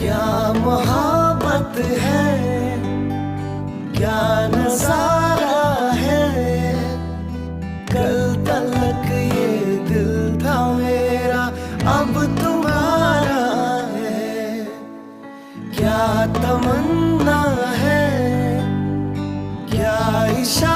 क्या मोहब्बत है, क्या नजारा है। कल तक ये दिल था मेरा, अब तुम्हारा है। क्या तमन्ना है, क्या इशारा